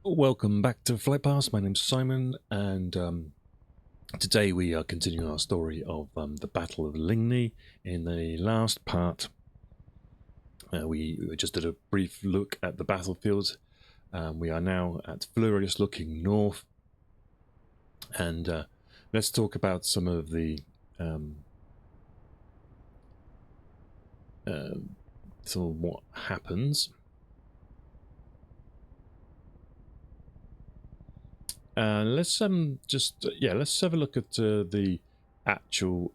Welcome back to Flight Pass. My name's Simon, and today we are continuing our story of the Battle of Ligny. In the last part, we just did a brief look at the battlefield. We are now at Fleurius, looking north, and let's talk about some of the what happens. Let's let's have a look at the actual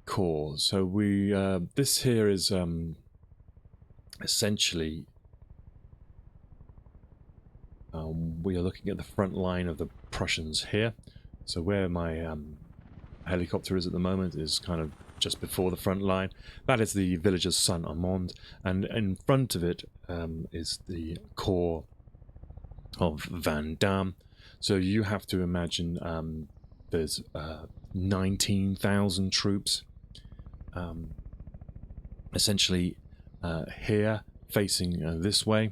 core. So we this here is essentially we are looking at the front line of the Prussians here. So where my helicopter is at the moment is kind of just before the front line. That is the village of Saint-Amand, and in front of it is the corps of Van Damme. So you have to imagine there's 19,000 troops essentially here facing this way.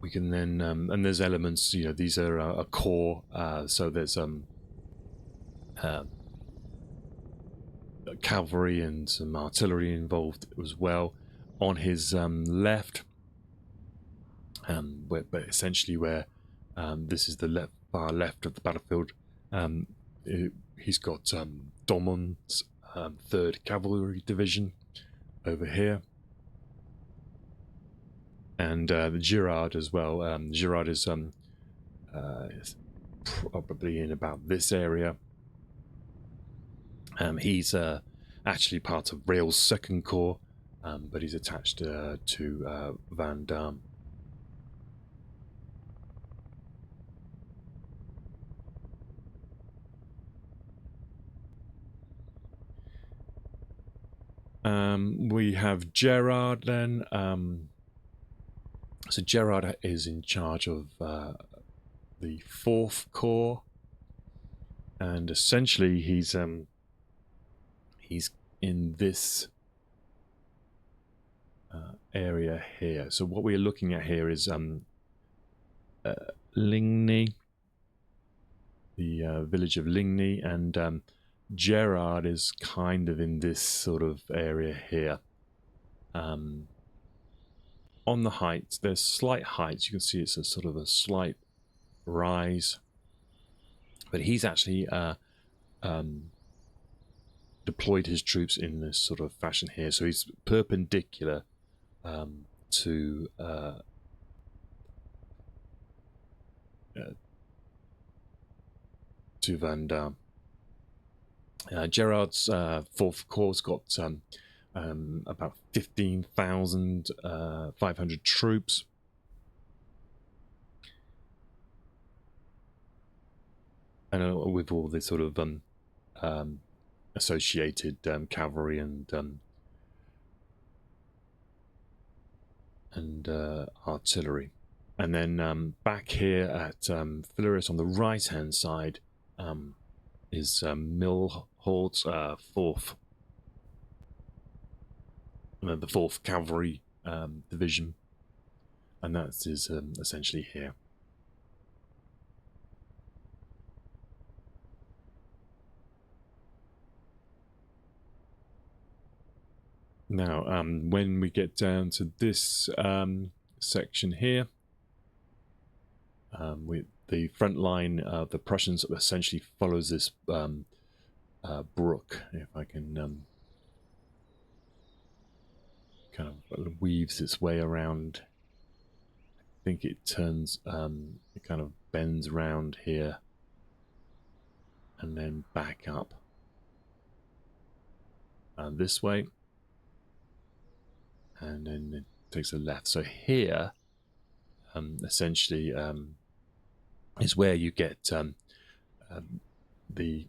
We can then and there's elements, you know, these are a core, so there's cavalry and some artillery involved as well on his left, but essentially where this is the far left of the battlefield. He's got Domon's 3rd Cavalry Division over here, and the Girard as well. Girard is probably in about this area. He's actually part of Rail's 2nd Corps, but he's attached to Van Damme. We have Gerard then. So Gerard is in charge of the 4th Corps, and essentially he's in this area here. So what we're looking at here is Ligny, the village of Ligny, and Gerard is kind of in this sort of area here. On the heights, there's slight heights. You can see it's a sort of a slight rise, but he's actually deployed his troops in this sort of fashion here. So he's perpendicular to Van Damme. Gerard's 4th Corps got about 15,500 troops. And with all this sort of associated cavalry and artillery. And then back here at Fleurius on the right-hand side is Milhaud's 4th. The 4th Cavalry Division, and that is essentially here. Now, when we get down to this section here, with the front line of the Prussians essentially follows this brook. If I can kind of weaves its way around. I think it turns, it kind of bends around here and then back up this way, and then it takes a left. So here essentially is where you get the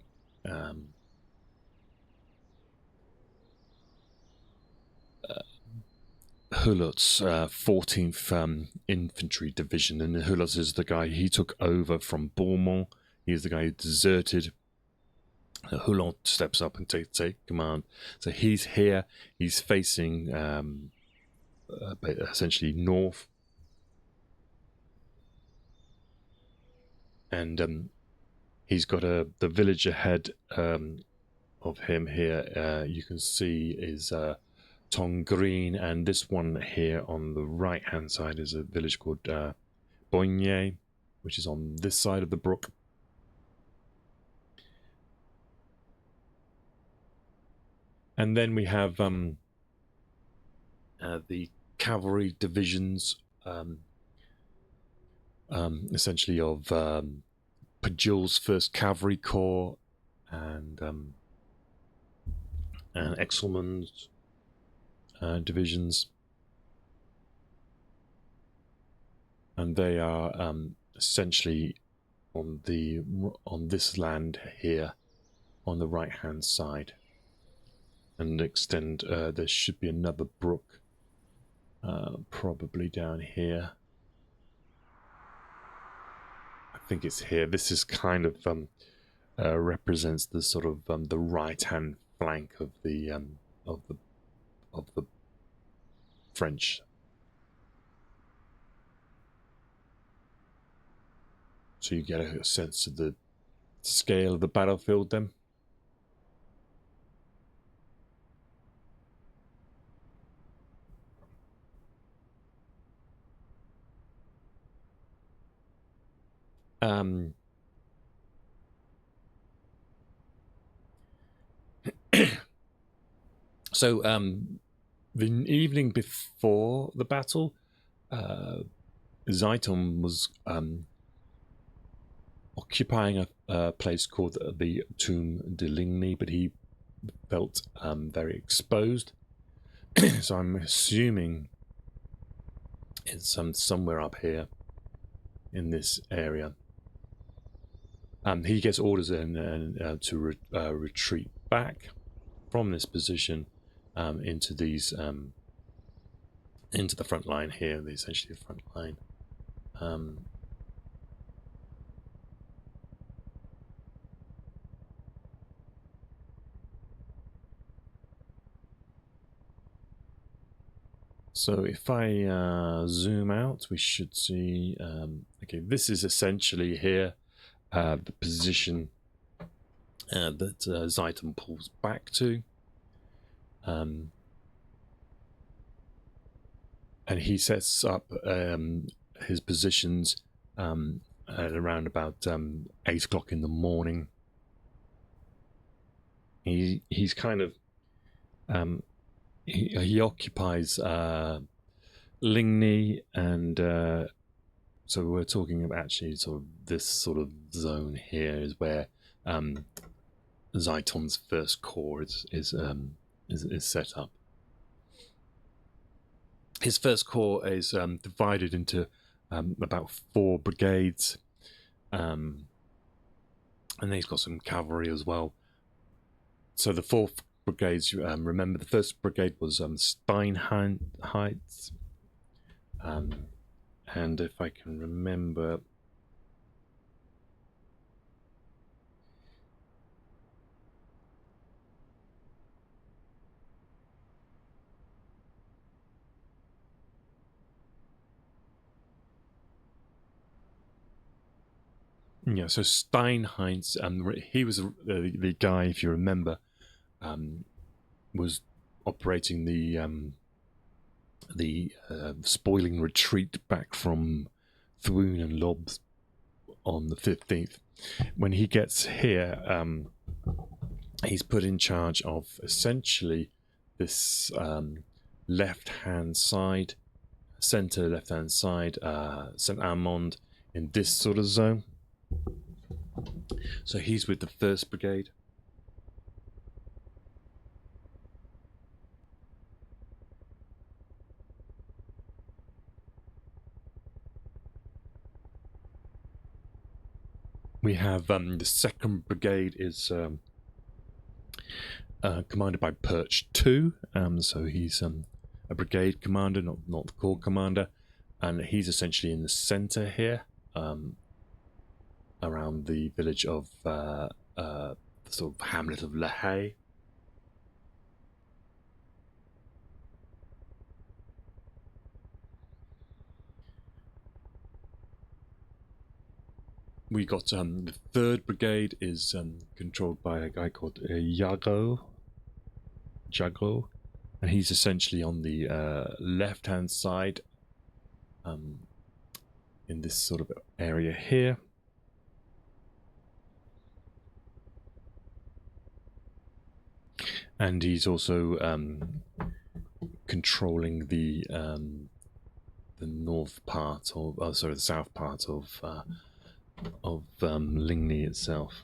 Hulot's 14th Infantry Division, and Hulot is the guy he took over from Beaumont. He's the guy who deserted Hulot steps up and takes command. So he's here. He's facing essentially north, and he's got the village ahead of him here. You can see is Tong Green, and this one here on the right hand side is a village called Ligny, which is on this side of the brook. And then we have the cavalry divisions, essentially of Pajul's 1st Cavalry Corps and Exelman's divisions. And they are essentially on this land here on the right hand side, and extend. There should be another brook probably down here. I think it's here. This is kind of represents the sort of the right hand flank of the French. So you get a sense of the scale of the battlefield then. So the evening before the battle, Zeiton was occupying a place called the Tomb de Ligny, but he felt very exposed. So I'm assuming it's somewhere up here in this area. He gets orders to retreat back from this position into these into the front line here, essentially the front line. So if I zoom out, we should see, okay, this is essentially here the position that Zeiton pulls back to. And he sets up his positions at around about 8 o'clock in the morning. He's kind of he occupies Ligny, and so we're talking about actually sort of this sort of zone here is where Zeiton's 1st Corps is set up. His 1st Corps is divided into about 4 brigades, and then he's got some cavalry as well. So the 4 brigades, remember the 1st brigade was Steinheitz, and if I can remember, yeah, so Steinheitz, he was the guy, if you remember, was operating the spoiling retreat back from Thuin and Lobs on the 15th. When he gets here, he's put in charge of essentially this left-hand side, center left-hand side, St. Armand in this sort of zone. So he's with the 1st Brigade. We have the 2nd Brigade is commanded by Perch 2, so he's a brigade commander, not the corps commander, and he's essentially in the center here, around the village of sort of hamlet of La Haye. We got the 3rd Brigade is controlled by a guy called Jago, and he's essentially on the left-hand side in this sort of area here. And he's also controlling the north part of, the south part of Ligny itself.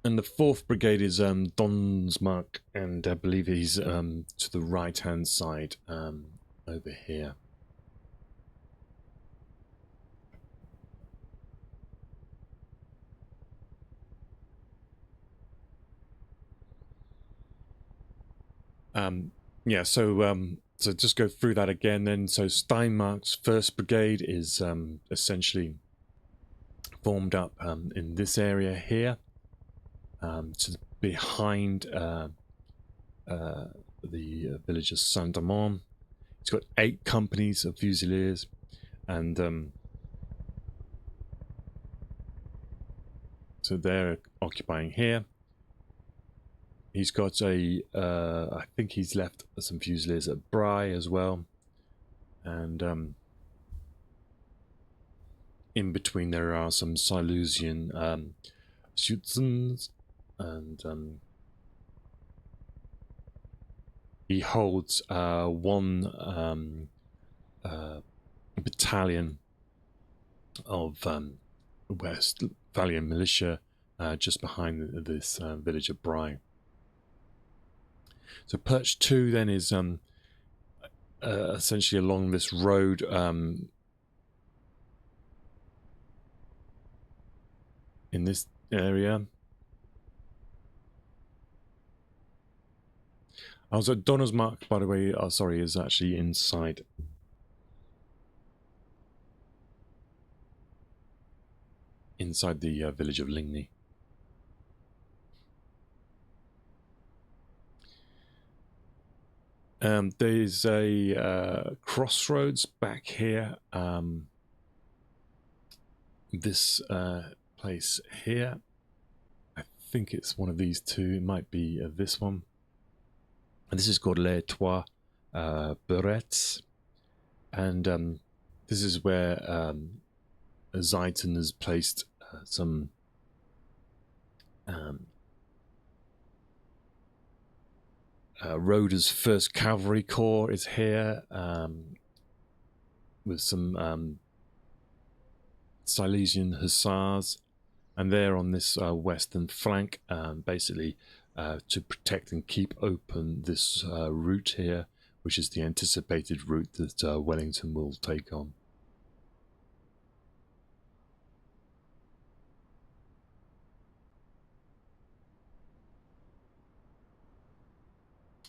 And the 4th Brigade is Donsmark, and I believe he's to the right-hand side over here. Yeah, so just go through that again then. So Steinmark's 1st Brigade is essentially formed up in this area here, to behind the village of Saint-Amand. It's got 8 companies of Fusiliers, and so they're occupying here. He's got I think he's left some Fusiliers at Bry as well, and in between there are some Silesian Schützens, and he holds 1 battalion of Westphalian militia just behind this village of Bry. So Perch 2 then is essentially along this road in this area. Also, Donnersmarck, by the way, sorry, is actually inside the village of Ligny. There's a crossroads back here. This place here. I think it's one of these 2. It might be this one. And this is called Les Trois Berettes. And this is where Zieten has placed some Roder's 1st Cavalry Corps is here, with some Silesian Hussars, and they're on this western flank, basically to protect and keep open this route here, which is the anticipated route that Wellington will take on.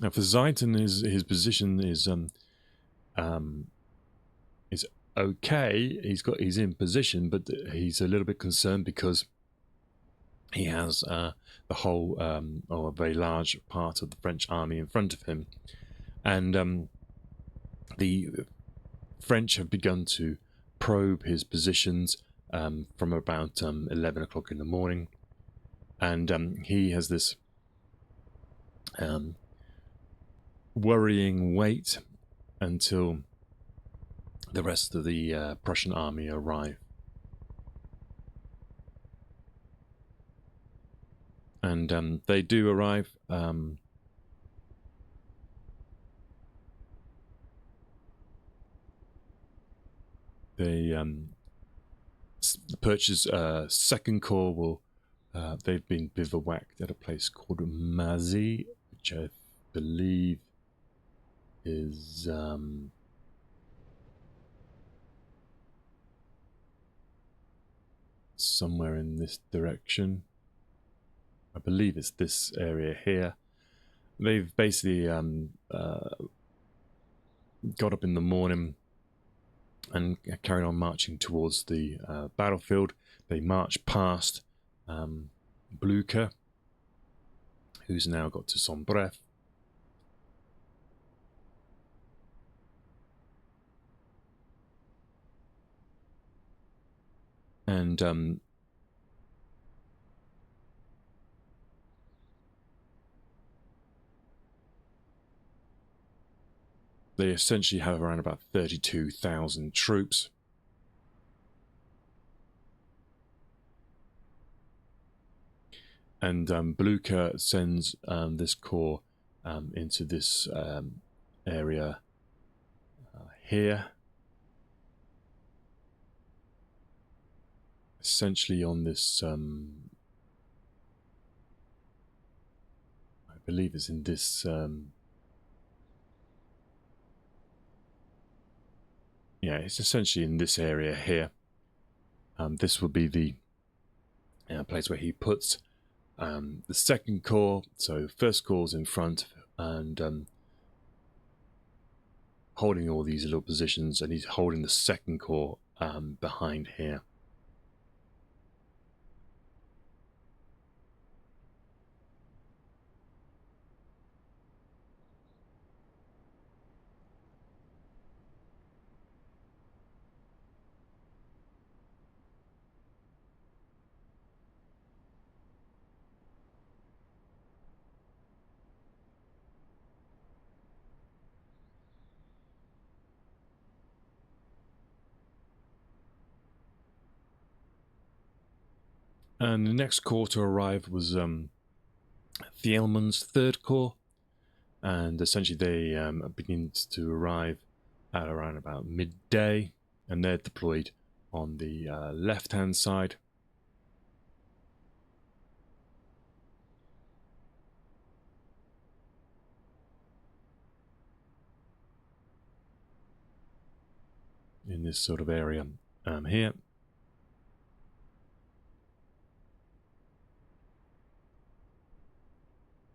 Now for Zieten, his position is okay. He's in position, but he's a little bit concerned because he has the whole or a very large part of the French army in front of him, and the French have begun to probe his positions from about 11 o'clock in the morning, and he has this worrying wait until the rest of the Prussian army arrive. And they do arrive. The Perch's 2nd Corps will. They've been bivouacked at a place called Mazy, which I believe is somewhere in this direction. I believe it's this area here. They've basically got up in the morning and carried on marching towards the battlefield. They marched past Blucher, who's now got to Sombref. And they essentially have around about 32,000 troops. And Blucher sends this corps into this area here. Essentially on this, I believe it's in this, yeah, it's essentially in this area here. This will be the place where he puts the second corps. So first corps in front and holding all these little positions, and he's holding the second corps behind here. And the next corps to arrive was Thielmann's third corps, and essentially they begin to arrive at around about midday, and they're deployed on the left-hand side. In this sort of area here.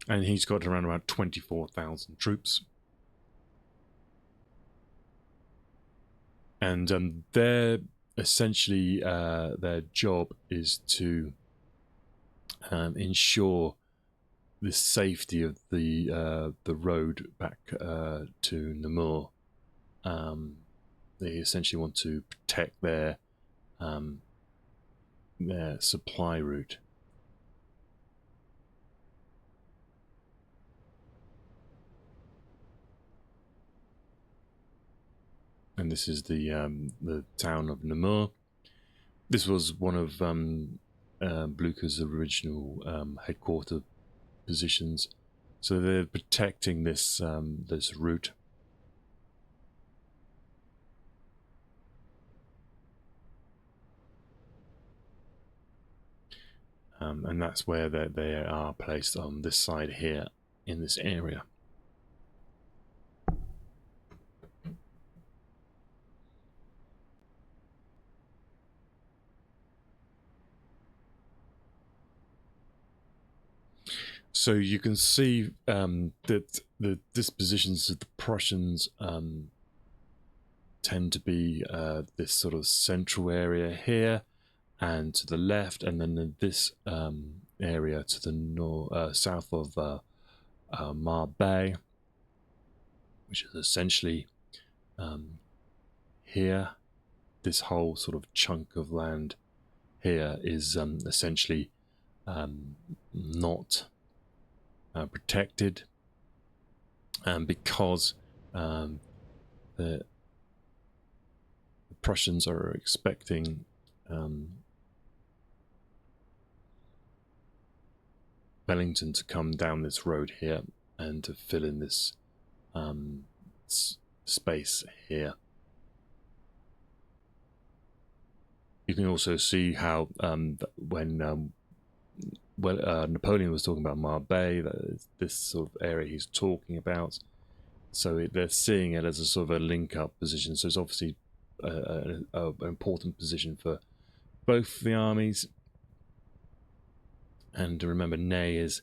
And he's got around about 24,000 troops. And they're essentially, their job is to ensure the safety of the road back to Namur. They essentially want to protect their supply route. And this is the town of Namur. This was one of Blucher's original headquarter positions, so they're protecting this this route. And that's where they are placed on this side here in this area. So you can see that the dispositions of the Prussians tend to be this sort of central area here, and to the left, and then in this area to the south of Marbais, which is essentially here. This whole sort of chunk of land here is essentially not protected, because the Prussians are expecting Wellington to come down this road here and to fill in this space here. You can also see how when Napoleon was talking about Marbais, this sort of area he's talking about, so they're seeing it as a sort of a link-up position. So it's obviously an important position for both the armies, And remember, Ney is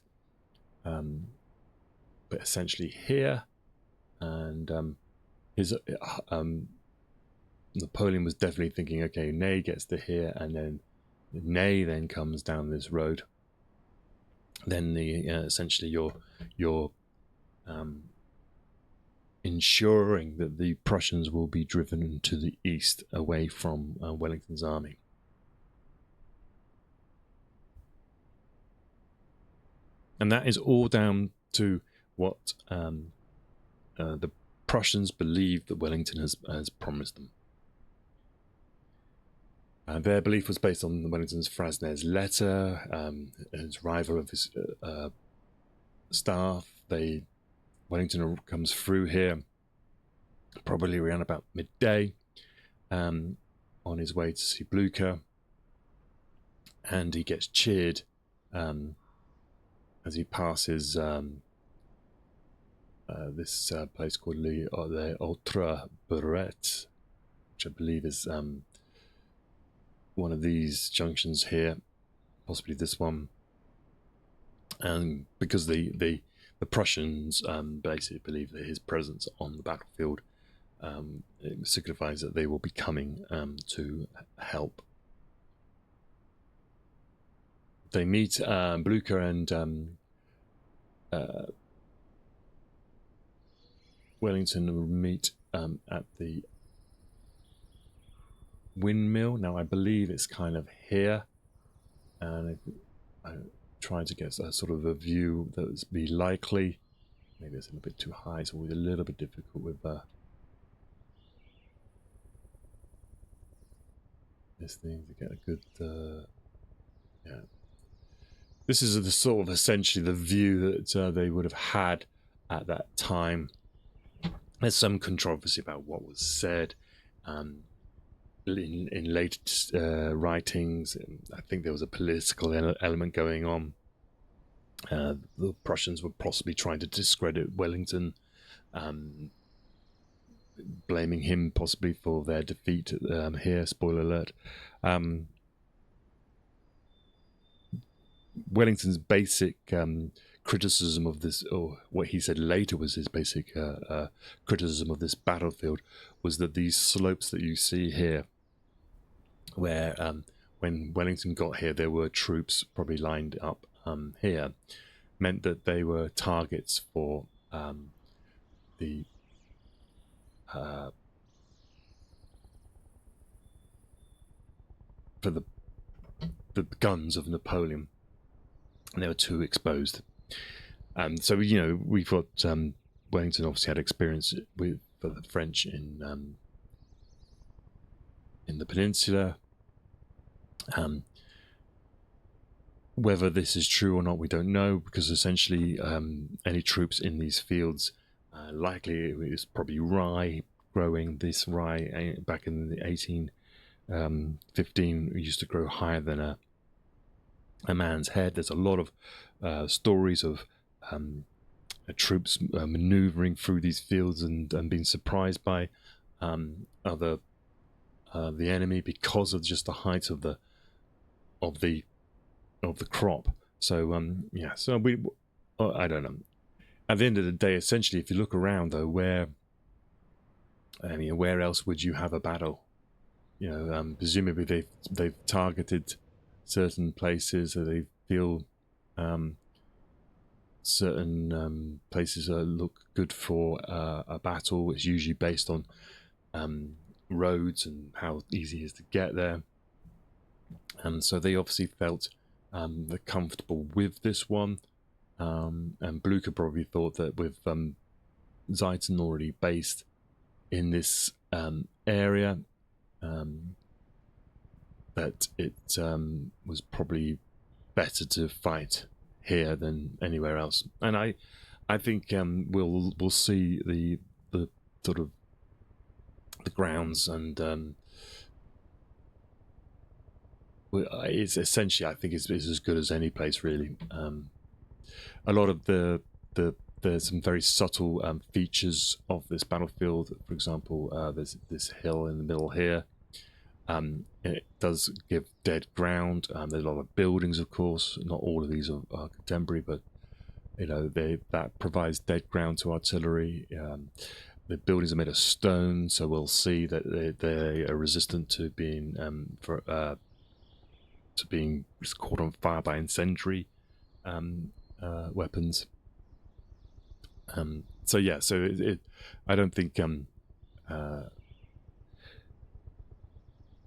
but essentially here, and his Napoleon was definitely thinking, okay, Ney gets to here, and then Ney then comes down this road. Then the essentially you're ensuring that the Prussians will be driven to the east, away from Wellington's army. And that is all down to what the Prussians believe that Wellington has promised them. Their belief was based on Wellington's Frasnez letter, his arrival of his staff. Wellington comes through here probably around about midday, on his way to see Blücher, and he gets cheered as he passes this place called Les Quatre, which I believe is one of these junctions here, possibly this one. And because the Prussians basically believe that his presence on the battlefield it signifies that they will be coming to help. They meet Blücher and Wellington meet at the windmill. Now I believe it's kind of here, and I tried to get a sort of a view that would be likely. Maybe it's a little bit too high, so it's a little bit difficult with this thing to get a good yeah. This is the sort of essentially the view that they would have had at that time. There's some controversy about what was said in late writings. I think there was a political element going on. The Prussians were possibly trying to discredit Wellington, blaming him possibly for their defeat here. Spoiler alert. Wellington's basic criticism of this, or what he said later was his basic criticism of this battlefield, was that these slopes that you see here, where when Wellington got here, there were troops probably lined up here, meant that they were targets for the guns of Napoleon, and they were too exposed. So we've got Wellington obviously had experience with the French in the peninsula. Whether this is true or not, we don't know, because essentially any troops in these fields, likely it was probably rye growing. This rye back in the 1815 used to grow higher than a man's head. There's a lot of stories of troops maneuvering through these fields and being surprised by the enemy because of just the height of the crop. So so I don't know. At the end of the day, essentially, if you look around though, where else would you have a battle? Presumably they've targeted certain places, or they feel certain places look good for a battle. It's usually based on roads and how easy it is to get there, and so they obviously felt they're comfortable with this one, and Blücher probably thought that with Zieten already based in this area, that it was probably better to fight here than anywhere else. And I think we'll see the sort of the grounds, and it's essentially, I think it's as good as any place really. A lot of there's some very subtle features of this battlefield. For example, there's this hill in the middle here. It does give dead ground. There's a lot of buildings, of course. Not all of these are contemporary, but that provides dead ground to artillery. The buildings are made of stone, so we'll see that they are resistant to being caught on fire by incendiary weapons. I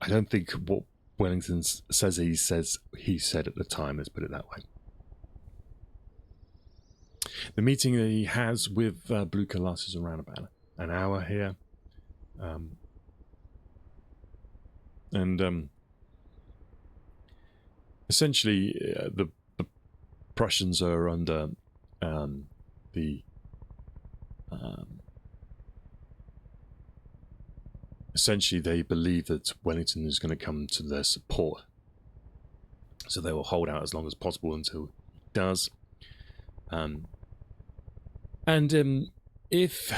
don't think what Wellington says he said at the time. Let's put it that way. The meeting that he has with Blucher lasts around about an hour here, and essentially the Prussians are under essentially they believe that Wellington is going to come to their support, so they will hold out as long as possible until he does. If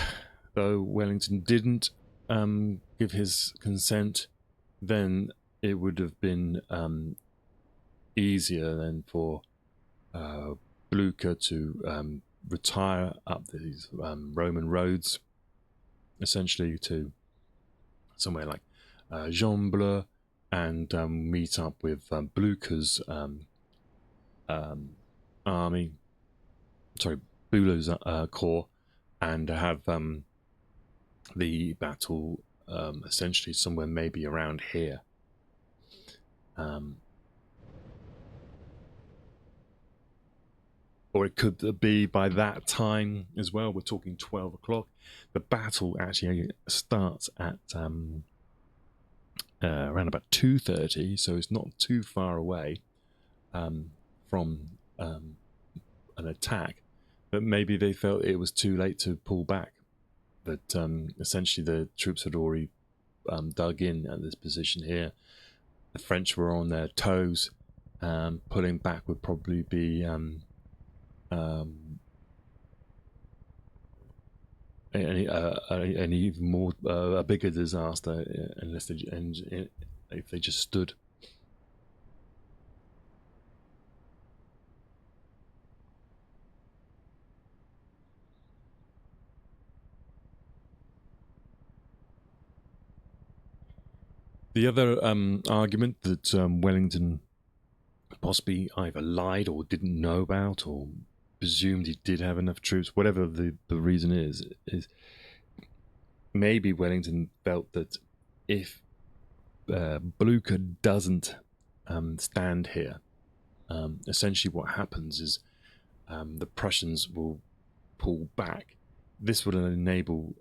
though Wellington didn't give his consent, then it would have been easier then for Blucher to retire up these Roman roads, essentially to somewhere like Jean-Bleu, and meet up with Blucher's army. Sorry, Bülow's corps, and have the battle essentially somewhere maybe around here. Or it could be by that time as well. We're talking 12 o'clock. The battle actually starts at around about 2:30, so it's not too far away from an attack. But maybe they felt it was too late to pull back. That essentially the troops had already dug in at this position here. The French were on their toes. Pulling back would probably be an even more a bigger disaster unless if they just stood. The other argument that Wellington possibly either lied or didn't know about, or presumed he did have enough troops, whatever the reason is maybe Wellington felt that if Blucher doesn't stand here, essentially what happens is the Prussians will pull back. This would enable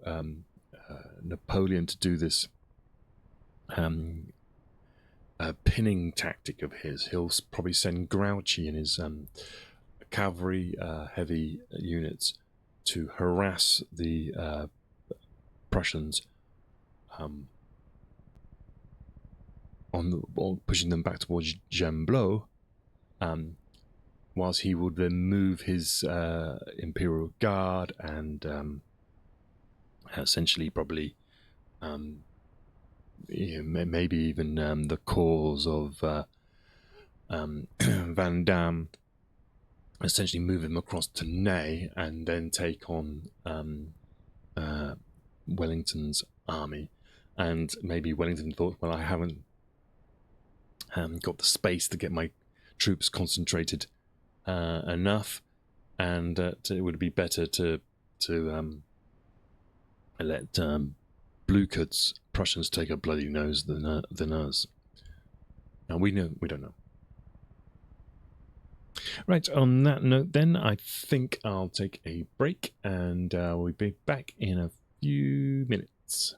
Napoleon to do this pinning tactic of his. He'll probably send Grouchy and his cavalry heavy units to harass the Prussians on pushing them back towards Gembloux, whilst he would then move his Imperial Guard and essentially probably maybe even the corps of Van Damme, essentially move him across to Ney and then take on Wellington's army. And maybe Wellington thought, well, I haven't got the space to get my troops concentrated enough, and it would be better to let Blucher's Prussians take a bloody nose than us. Now we don't know. Right, on that note then, I think I'll take a break, and we'll be back in a few minutes.